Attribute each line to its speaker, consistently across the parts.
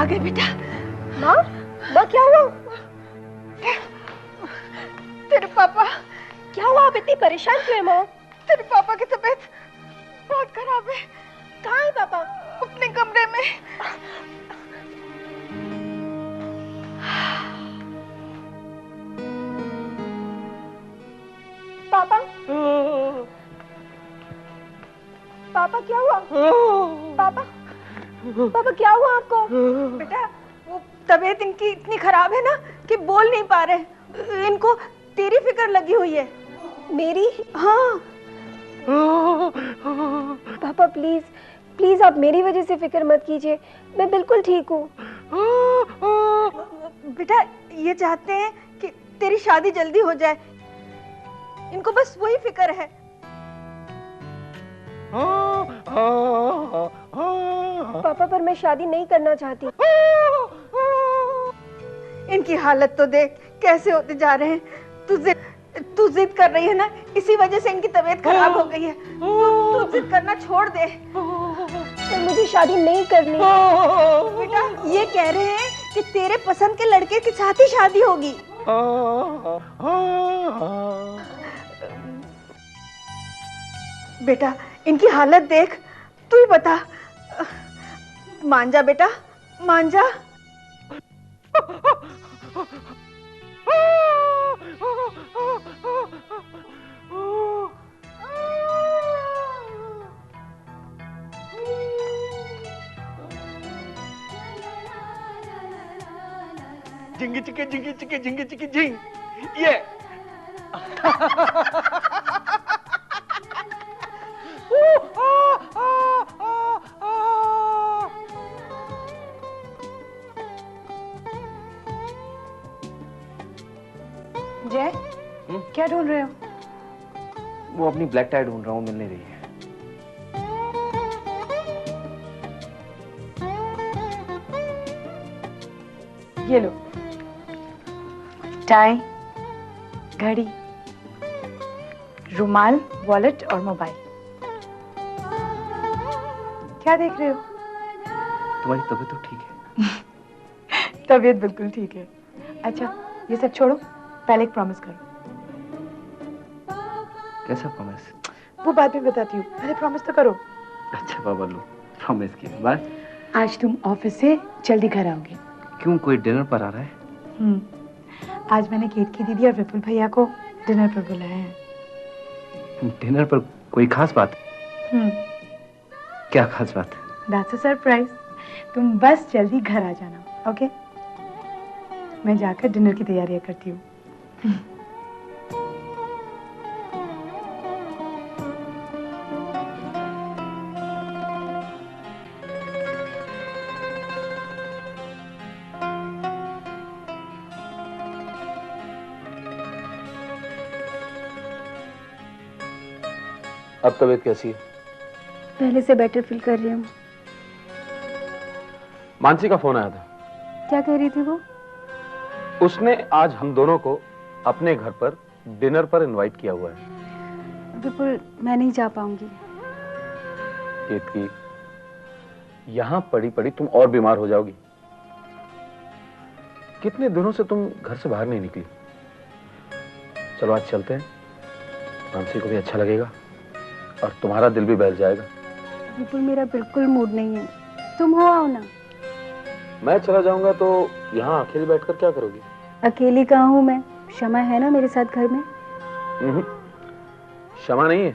Speaker 1: गए बेटा।
Speaker 2: माँ, माँ क्या हुआ?
Speaker 1: तेरे पापा।
Speaker 2: क्या हुआ? आप इतनी परेशान क्यों है माँ?
Speaker 1: तेरे पापा की तबीयत बहुत खराब है।
Speaker 2: कहाँ है पापा?
Speaker 1: अपने कमरे में।
Speaker 2: पापा, पापा क्या हुआ? पापा, पापा क्या हुआ आपको?
Speaker 1: बेटा वो तबीयत इनकी इतनी खराब है ना कि बोल नहीं पा रहे। इनको तेरी फिक्र लगी हुई है।
Speaker 2: मेरी?
Speaker 1: हाँ।
Speaker 2: पापा प्लीज प्लीज आप मेरी वजह से फिक्र मत कीजिए, मैं बिल्कुल ठीक हूँ।
Speaker 1: बेटा ये चाहते हैं कि तेरी शादी जल्दी हो जाए, इनको बस वही फिक्र है।
Speaker 2: पापा पर मैं शादी नहीं करना चाहती।
Speaker 1: इनकी हालत तो देख कैसे होते जा रहे हैं। तू जिद कर रही है ना, इसी वजह से इनकी तबीयत खराब हो गई है। तू जिद करना छोड़ दे।
Speaker 2: पर मुझे शादी नहीं करनी।
Speaker 1: बेटा ये कह रहे हैं कि तेरे पसंद के लड़के के साथ ही शादी होगी। बेटा इनकी हालत देख, तू ही बता। मान जा बेटा, मान जा।
Speaker 3: जिंगी चिके जिंगी चिके जिंगी चिकी जिंग, ये
Speaker 1: जय, क्या ढूंढ रहे हो?
Speaker 4: वो अपनी ब्लैक टाई ढूंढ रहा हूँ, मिल नहीं रही है।
Speaker 1: ये लो, टाई, घड़ी, रुमाल, वॉलेट और मोबाइल। क्या देख रहे हो?
Speaker 4: तुम्हारी तबीयत तो ठीक है?
Speaker 1: तबीयत बिल्कुल ठीक है। अच्छा ये सब छोड़ो, पहले एक प्रॉमिस करो।
Speaker 4: कैसा प्रॉमिस?
Speaker 1: वो बाद में बताती हूँ, पहले प्रॉमिस तो करो।
Speaker 4: अच्छा बाबा लो, प्रॉमिस किया। बाय।
Speaker 1: आज तुम ऑफिस से जल्दी घर आओगे।
Speaker 4: क्यों, कोई डिनर पर आ रहा है?
Speaker 1: आज मैंने केतकी दीदी और विपुल भैया को डिनर पर बुलाया है।
Speaker 4: डिनर पर कोई खास बात? क्या खास बात?
Speaker 1: That's a surprise. तुम बस जल्दी घर आ जाना, ओके? मैं जाकर डिनर की तैयारियां करती हूँ।
Speaker 4: अब तबीयत कैसी है?
Speaker 2: पहले से बेटर फील कर रही हूँ।
Speaker 4: मानसी का फोन आया था।
Speaker 2: क्या कह रही थी वो?
Speaker 4: उसने आज हम दोनों को अपने घर पर डिनर पर इनवाइट किया हुआ है।
Speaker 2: विपुल मैं नहीं जा पाऊंगी।
Speaker 4: केतकी, यहां पड़ी पड़ी तुम और बीमार हो जाओगी। कितने दिनों से तुम घर से बाहर नहीं निकली। चलो आज चलते हैं, मानसी को भी अच्छा लगेगा और तुम्हारा दिल भी बहल जाएगा।
Speaker 2: विपुल मेरा बिल्कुल मूड नहीं है, तुम हो आओ ना।
Speaker 4: मैं चला जाऊंगा तो यहाँ अकेले बैठकर क्या करोगी?
Speaker 2: अकेली कहाँ हूँ मैं, शमा है ना मेरे साथ घर में।
Speaker 4: शमा नहीं है।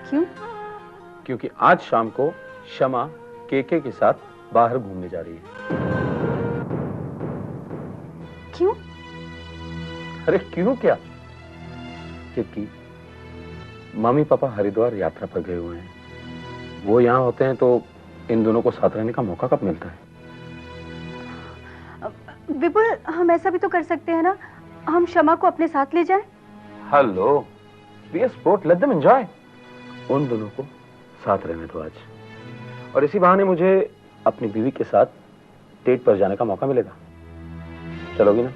Speaker 2: क्यों?
Speaker 4: क्योंकि आज शाम को शमा केके के साथ बाहर घूमने जा रही है।
Speaker 2: क्यों?
Speaker 4: अरे क्यों क्या? क्योंकि मम्मी पापा हरिद्वार यात्रा पर गए हुए हैं। वो यहाँ होते हैं तो इन दोनों को साथ रहने का मौका कब मिलता है?
Speaker 2: विपुल हम ऐसा भी तो कर सकते हैं ना, हम शमा को अपने साथ ले जाएं।
Speaker 4: Hello, be a sport, let them enjoy. उन दोनों को साथ रहने दो आज, और इसी बहाने मुझे अपनी बीवी के साथ डेट पर जाने का मौका मिलेगा। चलोगी ना?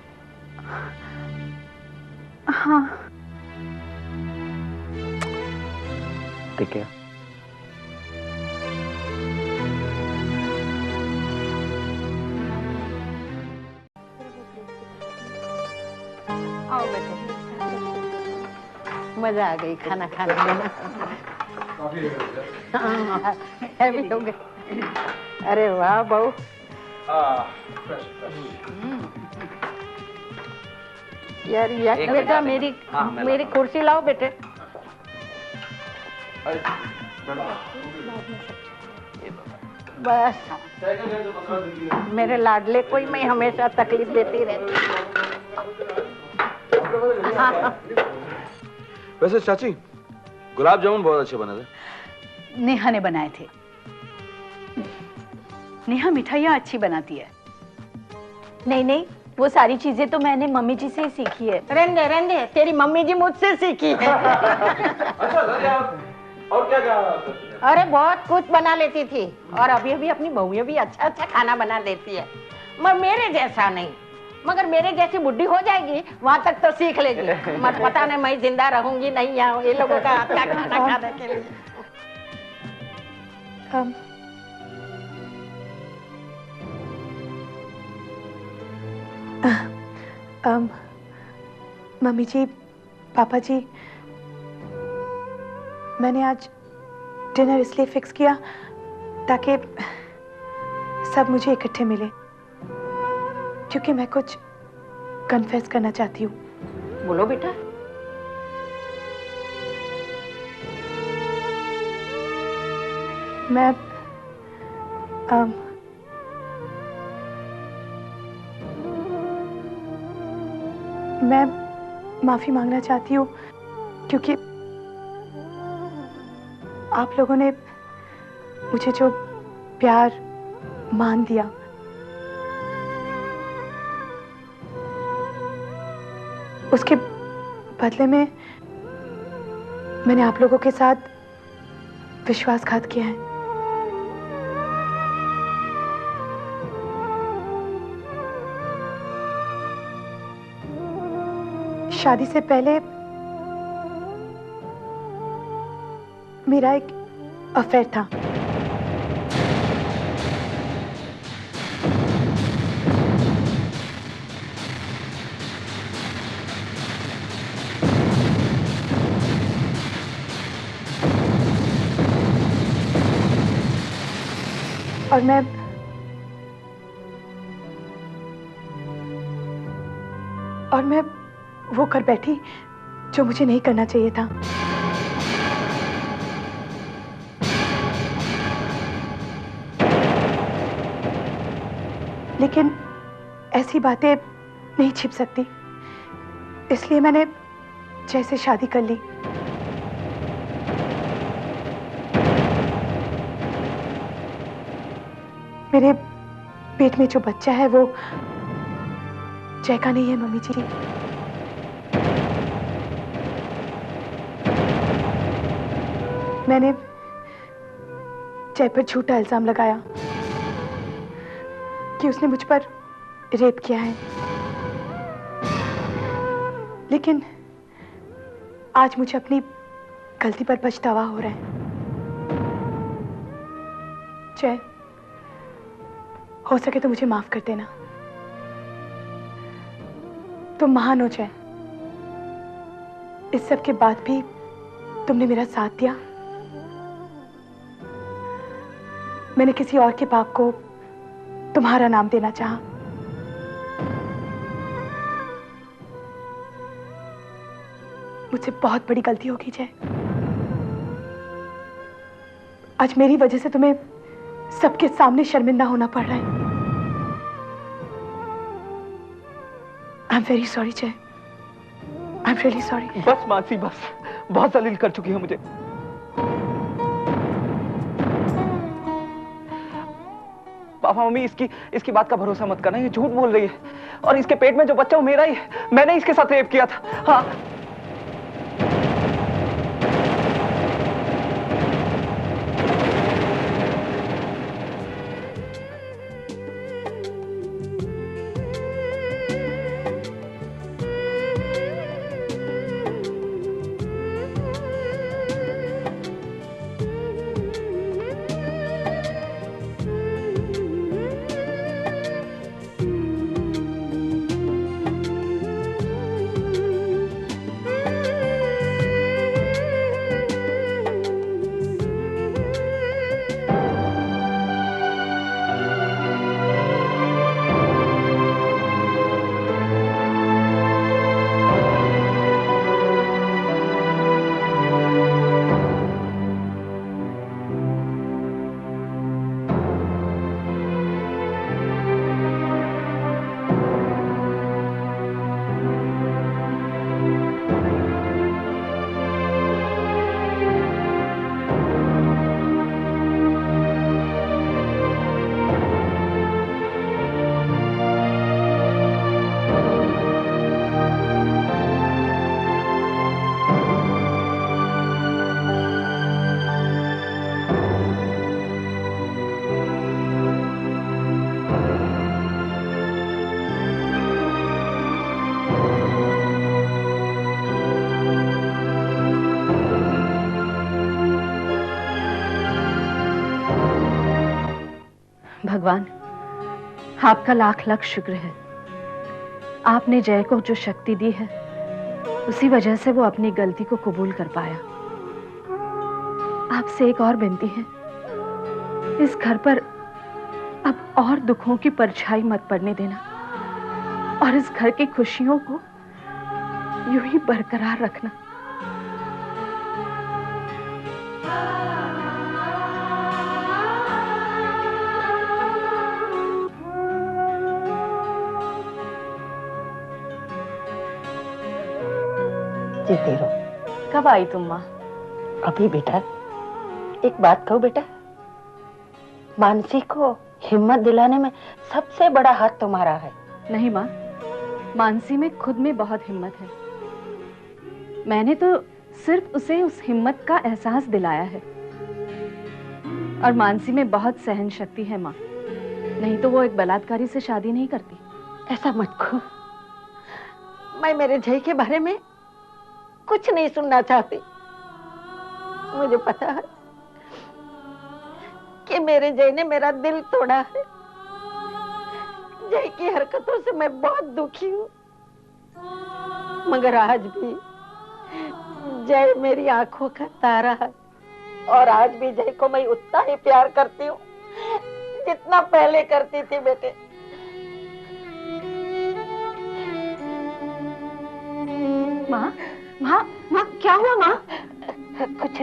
Speaker 2: हाँ।
Speaker 4: ठीक है।
Speaker 5: मजा आ गई खाना खाने में ना। हैवी हो गए। अरे वाह बहू। यार बेटा मेरी कुर्सी लाओ बेटे। बस मेरे लाडले को ही मैं हमेशा तकलीफ देती रहती।
Speaker 4: वैसे चाची गुलाब जामुन बहुत अच्छे बने थे।
Speaker 6: नेहा ने बनाए थे। नेहा मिठाइयाँ अच्छी बनाती है।
Speaker 2: नहीं नहीं, वो सारी चीजें तो मैंने मम्मी जी से ही सीखी है।
Speaker 5: रहने तेरी मम्मी जी मुझसे सीखी है।
Speaker 4: अच्छा और क्या क्या?
Speaker 5: अरे बहुत कुछ बना लेती थी और अभी अपनी बहुएं भी अच्छा खाना बना देती है। मगर मेरे जैसा नहीं, मगर मेरे जैसी बुढ़ी हो जाएगी वहां तक तो सीख लेगी। मत पता नहीं मैं जिंदा रहूंगी नहीं यहाँ ये लोगों का हाथ का खाना खाने के लिए।
Speaker 2: मम्मी जी, पापा जी, मैंने आज डिनर इसलिए फिक्स किया ताकि सब मुझे इकट्ठे मिले, क्योंकि मैं कुछ कन्फेस करना चाहती हूँ।
Speaker 5: बोलो बेटा।
Speaker 2: मैं माफी मांगना चाहती हूँ क्योंकि आप लोगों ने मुझे जो प्यार मान दिया, उसके बदले में मैंने आप लोगों के साथ विश्वासघात किया है। शादी से पहले मेरा एक अफेयर था। और मैं वो कर बैठी जो मुझे नहीं करना चाहिए था। लेकिन ऐसी बातें नहीं छिप सकती, इसलिए मैंने जैसे शादी कर ली। मेरे पेट में जो बच्चा है वो जय का नहीं है मम्मी जी। मैंने जय पर झूठा इल्जाम लगाया कि उसने मुझ पर रेप किया है, लेकिन आज मुझे अपनी गलती पर पछतावा हो रहा है। जय, हो सके तो मुझे माफ कर देना। तुम महान हो जय। इस सब के बाद भी तुमने मेरा साथ दिया। मैंने किसी और के पाप को तुम्हारा नाम देना चाहा। मुझसे बहुत बड़ी गलती होगी जय। आज मेरी वजह से तुम्हें सबके सामने शर्मिंदा होना पड़ रहा है। आई एम वेरी सॉरी जय। I am really sorry.
Speaker 3: बस मासी बस, बहुत जलील कर चुकी है मुझे। पापा मम्मी इसकी बात का भरोसा मत करना, ये झूठ बोल रही है और इसके पेट में जो बच्चा वो मेरा ही है। मैंने इसके साथ रेप किया था। हाँ
Speaker 6: भगवान, आपका लाख लाख शुक्र है। आपने जय को जो शक्ति दी है, उसी वजह से वो अपनी गलती को कबूल कर पाया। आपसे एक और विनती है, इस घर पर अब और दुखों की परछाई मत पड़ने देना और इस घर की खुशियों को यूं ही बरकरार रखना।
Speaker 5: जीती रहो।
Speaker 6: कब आई तुम माँ?
Speaker 5: अभी बेटा, एक बात कहूँ बेटा, मानसी को हिम्मत दिलाने में सबसे बड़ा हाथ तुम्हारा है।
Speaker 6: नहीं माँ, मानसी में खुद में बहुत हिम्मत है। मैंने तो सिर्फ उसे उस हिम्मत का एहसास दिलाया है। और मानसी में बहुत सहन शक्ति है माँ, नहीं तो वो एक बलात्कारी से शादी नहीं करती।
Speaker 5: ऐसा मत कहो, मैं मेरे जय के बारे में कुछ नहीं सुनना चाहती। मुझे पता है कि मेरे जय ने मेरा दिल तोड़ा है। जय की हरकतों से मैं बहुत दुखी हूँ, मगर आज भी जय मेरी आंखों का तारा है और आज भी जय को मैं उतना ही प्यार करती हूँ जितना पहले करती थी बेटे।
Speaker 6: माँ, माँ, माँ, क्या हुआ माँ?
Speaker 5: कुछ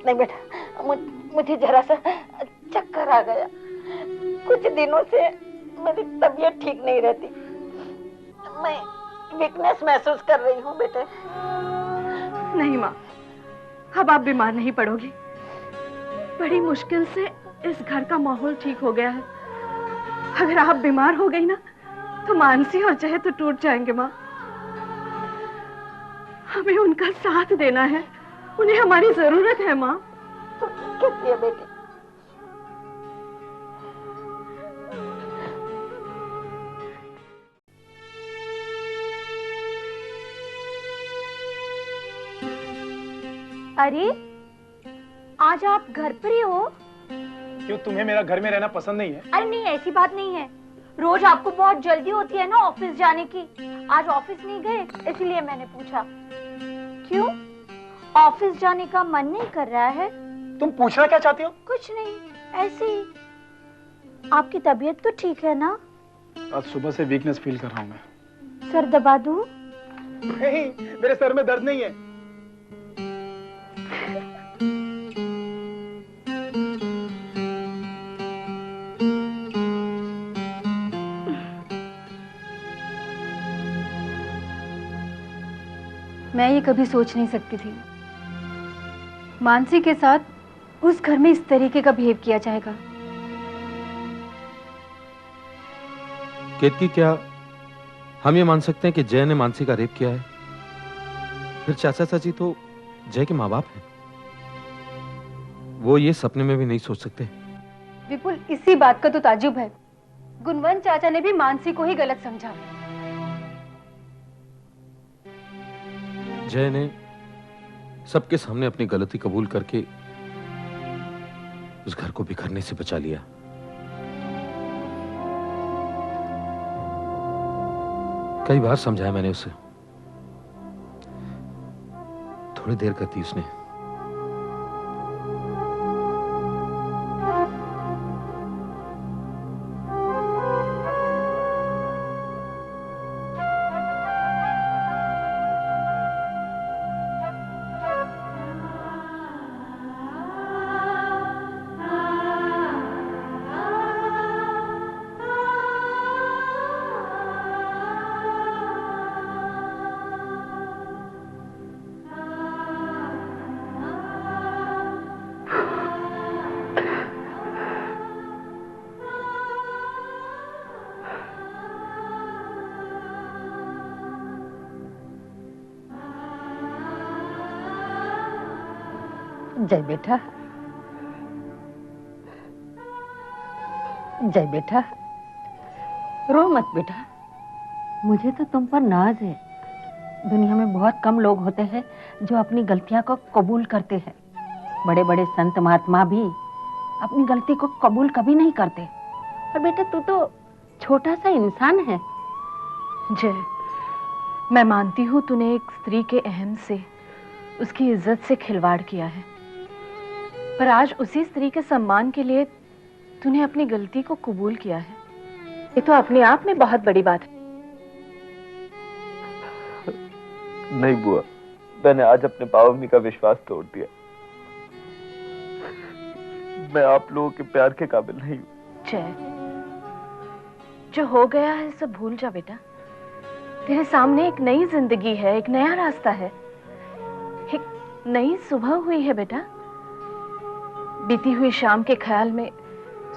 Speaker 5: नहीं बेटा, मुझे जरा सा चक्कर आ गया। कुछ दिनों से मेरी तबीयत ठीक नहीं रहती, मैं वीकनेस महसूस कर रही हूँ बेटे।
Speaker 6: नहीं माँ, अब आप बीमार नहीं पड़ोगी। बड़ी मुश्किल से इस घर का माहौल ठीक हो गया है। अगर आप बीमार हो गई ना, तो मानसी और जय तो टूट जाएंगे माँ। हमें उनका साथ देना है, उन्हें हमारी जरूरत है माँ।
Speaker 5: तो कैसी है बेटी?
Speaker 1: अरे, आज आप घर पर ही हो?
Speaker 7: क्यों, तुम्हें मेरा घर में रहना पसंद नहीं है?
Speaker 1: अरे नहीं, ऐसी बात नहीं है। रोज आपको बहुत जल्दी होती है ना ऑफिस जाने की। आज ऑफिस नहीं गए, इसलिए मैंने पूछा। क्यों, ऑफिस जाने का मन नहीं कर रहा है?
Speaker 7: तुम पूछना क्या चाहती हो?
Speaker 1: कुछ नहीं, ऐसे ही। आपकी तबीयत तो ठीक है ना?
Speaker 7: आज सुबह से वीकनेस फील कर रहा हूँ मैं।
Speaker 1: सर दबा दूं?
Speaker 7: नहीं, मेरे सर में दर्द नहीं है।
Speaker 6: मैं ये कभी सोच नहीं सकती थी मानसी के साथ उस घर में इस तरीके का बिहेव किया जाएगा।
Speaker 8: केतकी, क्या हम ये मान सकते हैं कि जय ने मानसी का रेप किया है? फिर चाचा चाची तो जय के माँ बाप हैं। वो ये सपने में भी नहीं सोच सकते।
Speaker 6: विपुल, इसी बात का तो ताज्जुब है। गुणवंत चाचा ने भी मानसी को ही गलत समझा।
Speaker 8: जय ने सबके सामने अपनी गलती कबूल करके उस घर को बिखरने से बचा लिया। कई बार समझाया मैंने उसे, थोड़ी देर करती उसने।
Speaker 5: जय बेटा, जय बेटा, रो मत बेटा। मुझे तो तुम पर नाज है। दुनिया में बहुत कम लोग होते हैं जो अपनी गलतियां को कबूल करते हैं। बड़े बड़े संत महात्मा भी अपनी गलती को कबूल कभी नहीं करते। और बेटा तू तो छोटा सा इंसान है।
Speaker 6: जय, मैं मानती हूँ तूने एक स्त्री के अहम से, उसकी इज्जत से खिलवाड़ किया है, पर आज उसी स्त्री के सम्मान के लिए तूने अपनी गलती को कबूल किया है। ये तो अपने आप में बहुत बड़ी बात है।
Speaker 3: नहीं बुआ, मैंने आज अपने पापा मम्मी का विश्वास तोड़ दिया। मैं आप लोगों के प्यार के काबिल नहीं हूँ।
Speaker 6: जय, जो हो गया है सब भूल जा बेटा। तेरे सामने एक नई जिंदगी है, एक नया रास्ता है, एक नई सुबह हुई है बेटा। बीती हुई शाम के ख्याल में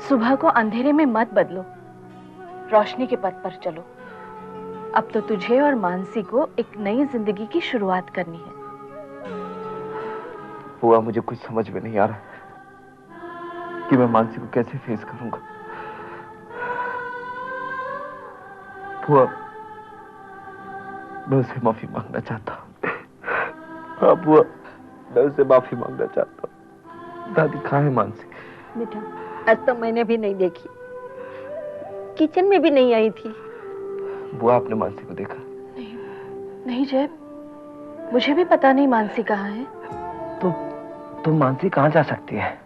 Speaker 6: सुबह को अंधेरे में मत बदलो, रोशनी के पथ पर चलो। अब तो तुझे और मानसी को एक नई जिंदगी की शुरुआत करनी है।
Speaker 3: बुआ, मुझे कुछ समझ में नहीं आ रहा कि मैं मानसी को कैसे फेस करूंगा। बुआ, मैं उससे माफी मांगना चाहता हूँ। हाँ बुआ, मैं उससे माफी मांगना चाहता हूँ। दादी कहाँ है मानसी?
Speaker 5: बेटा आज तो मैंने भी नहीं देखी, किचन में भी नहीं आई थी।
Speaker 3: बुआ, आपने मानसी को देखा?
Speaker 6: नहीं, नहीं जय, मुझे भी पता नहीं मानसी कहाँ है।
Speaker 3: तो मानसी कहाँ जा सकती है?